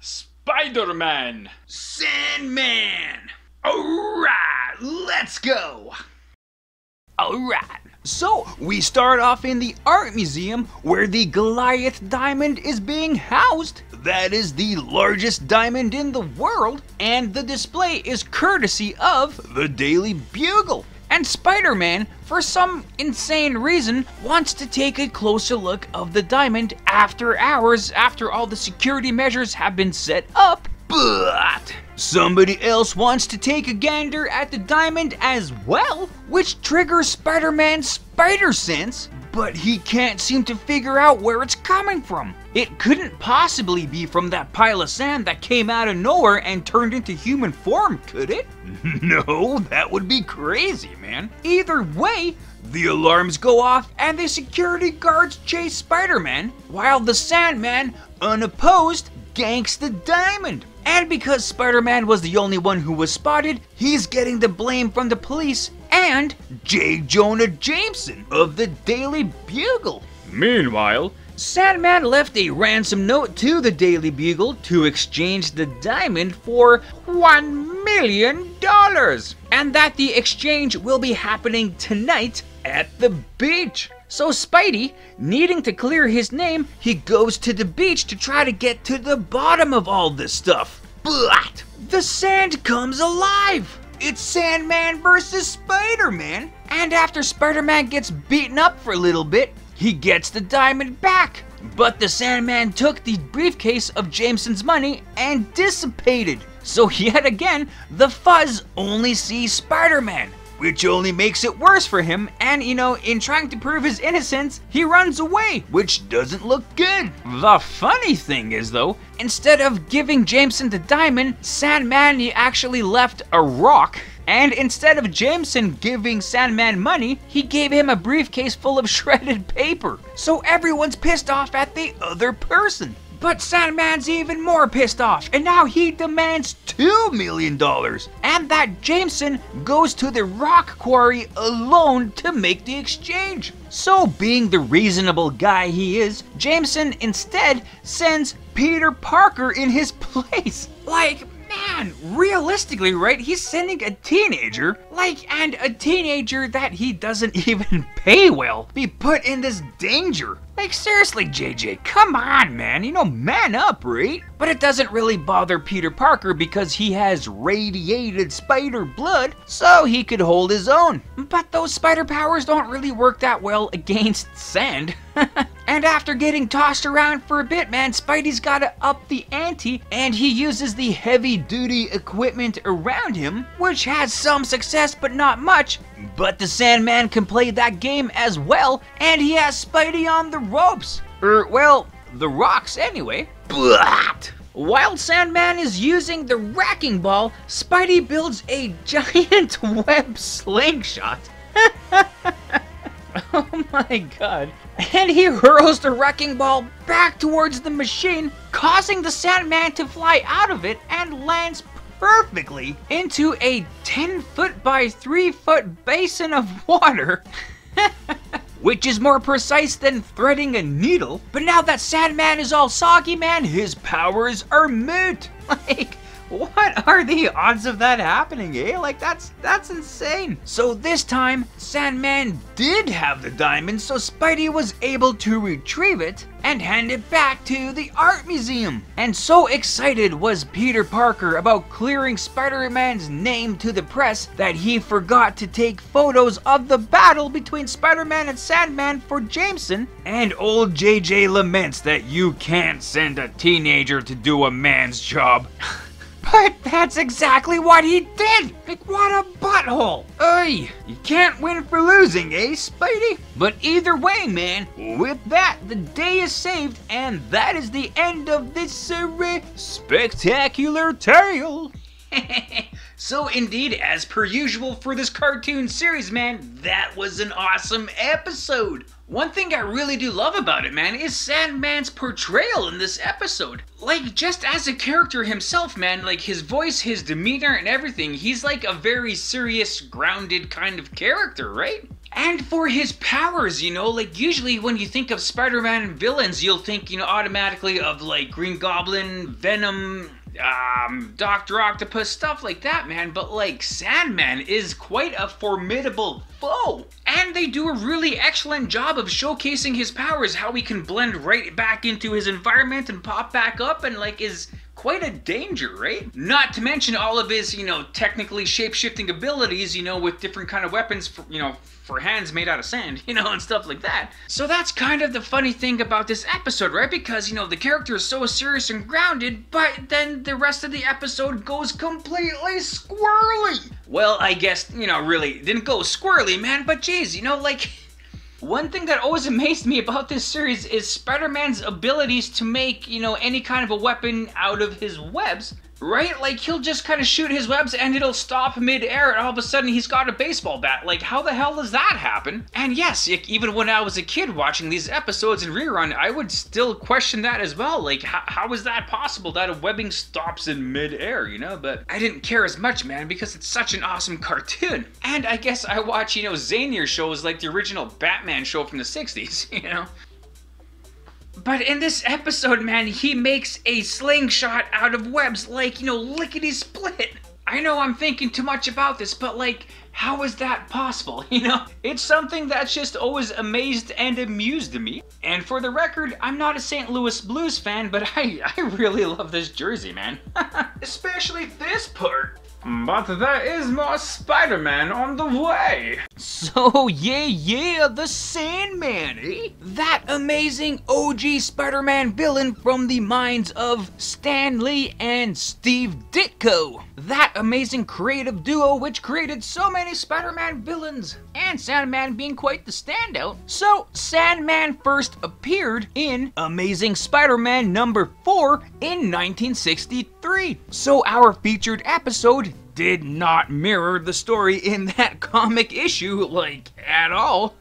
Spider-Man! Sandman! Alright, let's go! Alright, so we start off in the art museum where the Goliath diamond is being housed. That is the largest diamond in the world, and the display is courtesy of the Daily Bugle. And Spider-Man, for some insane reason, wants to take a closer look of the diamond after hours after all the security measures have been set up. But somebody else wants to take a gander at the diamond as well, which triggers Spider-Man's spider sense, but he can't seem to figure out where it's coming from. It couldn't possibly be from that pile of sand that came out of nowhere and turned into human form, could it? No, that would be crazy, man. Either way, the alarms go off and the security guards chase Spider-Man, while the Sandman, unopposed, ganks the diamond. And because Spider-Man was the only one who was spotted, he's getting the blame from the police and J. Jonah Jameson of the Daily Bugle. Meanwhile, Sandman left a ransom note to the Daily Bugle to exchange the diamond for $1 million, and that the exchange will be happening tonight at the beach. So Spidey, needing to clear his name, he goes to the beach to try to get to the bottom of all this stuff. But the sand comes alive! It's Sandman versus Spider-Man, and after Spider-Man gets beaten up for a little bit, he gets the diamond back. But the Sandman took the briefcase of Jameson's money and dissipated. So yet again, the Fuzz only sees Spider-Man, which only makes it worse for him, and in trying to prove his innocence, he runs away, which doesn't look good. The funny thing is though, instead of giving Jameson the diamond, Sandman he actually left a rock. And instead of Jameson giving Sandman money, he gave him a briefcase full of shredded paper. So everyone's pissed off at the other person. But Sandman's even more pissed off, and now he demands $2 million, and that Jameson goes to the rock quarry alone to make the exchange. So being the reasonable guy he is, Jameson instead sends Peter Parker in his place. Like, man, realistically, right, he's sending a teenager, and a teenager that he doesn't even pay well, be put in this danger. Like, seriously, JJ, come on, man, man up, right? But it doesn't really bother Peter Parker because he has radiated spider blood, so he could hold his own. But those spider powers don't really work that well against sand. And after getting tossed around for a bit, man, Spidey's gotta up the ante, and he uses the heavy-duty equipment around him, which has some success but not much. But the Sandman can play that game as well, and he has Spidey on the ropes. Well, the rocks anyway. But while Sandman is using the wrecking ball, Spidey builds a giant web slingshot. Oh my god. And he hurls the wrecking ball back towards the machine, causing the Sandman to fly out of it and lands perfectly into a 10-foot by 3-foot basin of water. Which is more precise than threading a needle. But now that Sandman is all soggy, man, his powers are moot. Like, what are the odds of that happening, eh? Like, that's insane. So this time, Sandman did have the diamond, so Spidey was able to retrieve it and hand it back to the art museum. And so excited was Peter Parker about clearing Spider-Man's name to the press that he forgot to take photos of the battle between Spider-Man and Sandman for Jameson. And old JJ laments that you can't send a teenager to do a man's job. But that's exactly what he did! Like, what a butthole! Oy, you can't win for losing, eh, Spidey? But either way, man, with that, the day is saved, and that is the end of this spectacular tale. So indeed, as per usual for this cartoon series, man, that was an awesome episode. One thing I really do love about it, man, is Sandman's portrayal in this episode. Like, just as a character himself, man, like his voice, his demeanor, and everything, he's like a very serious, grounded kind of character, right? And for his powers, you know, like usually when you think of Spider-Man villains, you'll think, you know, automatically of like Green Goblin, Venom, Dr. Octopus, stuff like that, man. But like Sandman is quite a formidable foe. And they do a really excellent job of showcasing his powers, how he can blend right back into his environment and pop back up and like is quite a danger, right? Not to mention all of his, you know, technically shape-shifting abilities, you know, with different kind of weapons, for, you know, for hands made out of sand, you know, and stuff like that. So that's kind of the funny thing about this episode, right? Because, you know, the character is so serious and grounded, but then the rest of the episode goes completely squirrely. Well, I guess, you know, really didn't go squirrely, man, but geez, you know, like... One thing that always amazed me about this series is Spider-Man's abilities to make, you know, any kind of a weapon out of his webs, right? Like, he'll just kind of shoot his webs and it'll stop mid-air and all of a sudden he's got a baseball bat. Like, how the hell does that happen? And yes, even when I was a kid watching these episodes in rerun, I would still question that as well. Like, how is that possible that a webbing stops in mid-air, you know? But I didn't care as much, man, because it's such an awesome cartoon. And I guess I watch, you know, zanier shows like the original Batman show from the 60s, you know? But in this episode, man, he makes a slingshot out of webs like, you know, lickety-split. I know I'm thinking too much about this, but like, how is that possible, you know? It's something that's just always amazed and amused me. And for the record, I'm not a St. Louis Blues fan, but I really love this jersey, man. Especially this part. But there is more Spider-Man on the way. So yeah, the Sandman, eh? That amazing OG Spider-Man villain from the minds of Stan Lee and Steve Ditko. That amazing creative duo which created so many Spider-Man villains, and Sandman being quite the standout. So Sandman first appeared in Amazing Spider-Man number 4 in 1963. So our featured episode did not mirror the story in that comic issue, like, at all.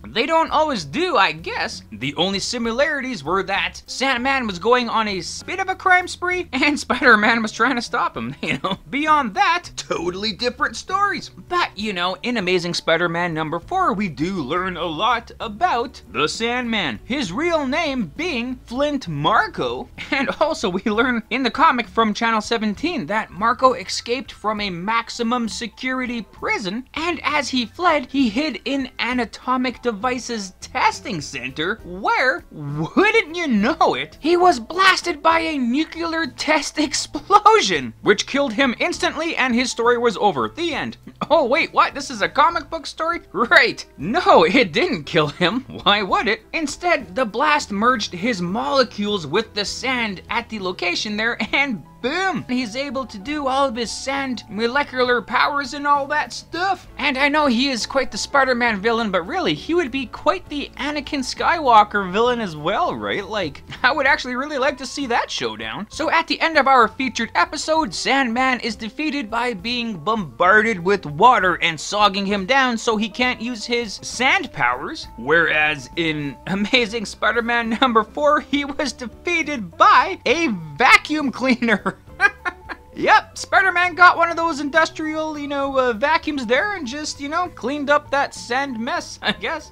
They don't always do, I guess. The only similarities were that Sandman was going on a bit of a crime spree, and Spider-Man was trying to stop him, you know. Beyond that, totally different stories. But, you know, in Amazing Spider-Man number 4, we do learn a lot about the Sandman. His real name being Flint Marko, and also we learn in the comic from Channel 17 that Marko escaped from a maximum security prison, and as he fled, he hid in an atomic devices testing center where, wouldn't you know it, he was blasted by a nuclear test explosion, which killed him instantly and his story was over. The end. Oh wait, what? This is a comic book story? Right. No, it didn't kill him. Why would it? Instead, the blast merged his molecules with the sand at the location there, and boom! He's able to do all of his sand molecular powers and all that stuff. And I know he is quite the Spider-Man villain, but really, he would be quite the Anakin Skywalker villain as well, right? Like, I would actually really like to see that showdown. So at the end of our featured episode, Sandman is defeated by being bombarded with water and sogging him down so he can't use his sand powers. Whereas in Amazing Spider-Man number 4, he was defeated by a vacuum cleaner. Yep, Spider-Man got one of those industrial, you know, vacuums there and just, you know, cleaned up that sand mess, I guess.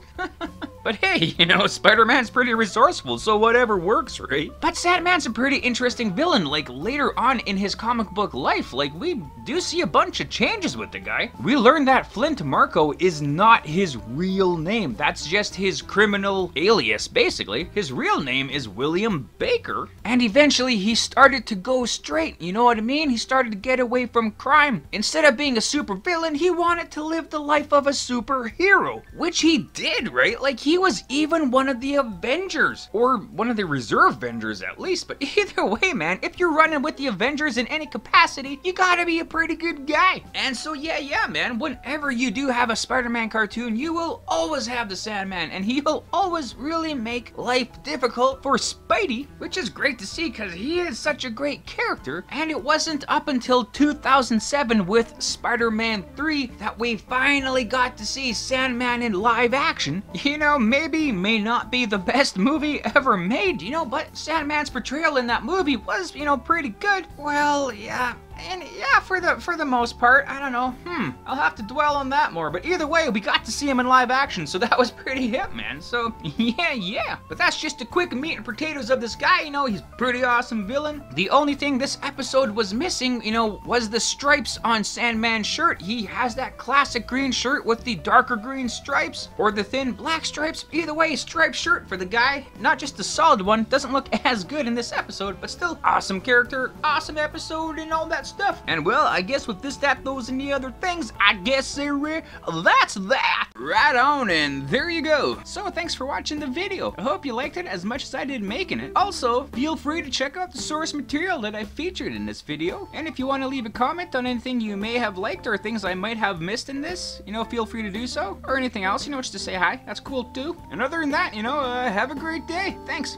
But hey, you know, Spider-Man's pretty resourceful, so whatever works, right? But Sandman's a pretty interesting villain, like later on in his comic book life, like we do see a bunch of changes with the guy. We learn that Flint Marko is not his real name, that's just his criminal alias, basically. His real name is William Baker, and eventually he started to go straight, you know what I mean? He started to get away from crime. Instead of being a super villain, he wanted to live the life of a superhero, which he did, right? Like, he was even one of the Avengers, or one of the Reserve Avengers at least. But either way, man, if you're running with the Avengers in any capacity, you gotta be a pretty good guy. And so yeah, man, whenever you do have a Spider-Man cartoon, you will always have the Sandman, and he will always really make life difficult for Spidey, which is great to see because he is such a great character. And it wasn't up until 2007 with Spider-Man 3 that we finally got to see Sandman in live action. You know, maybe may not be the best movie ever made, you know, but Sandman's portrayal in that movie was, you know, pretty good. Well, yeah, And yeah, for the most part, I don't know. I'll have to dwell on that more. But either way, we got to see him in live action, so that was pretty hip, man. So yeah. But that's just a quick meat and potatoes of this guy. You know, he's a pretty awesome villain. The only thing this episode was missing, you know, was the stripes on Sandman's shirt. He has that classic green shirt with the darker green stripes or the thin black stripes. Either way, striped shirt for the guy. Not just the solid one. Doesn't look as good in this episode, but still awesome character, awesome episode, and all that stuff. And well, I guess with this, that, those, and the other things, I guess that's that. Right on, and there you go. So thanks for watching the video. I hope you liked it as much as I did making it. Also, feel free to check out the source material that I featured in this video. And if you want to leave a comment on anything you may have liked or things I might have missed in this, you know, feel free to do so. Or anything else, you know, just to say hi. That's cool too. And other than that, you know, have a great day. Thanks.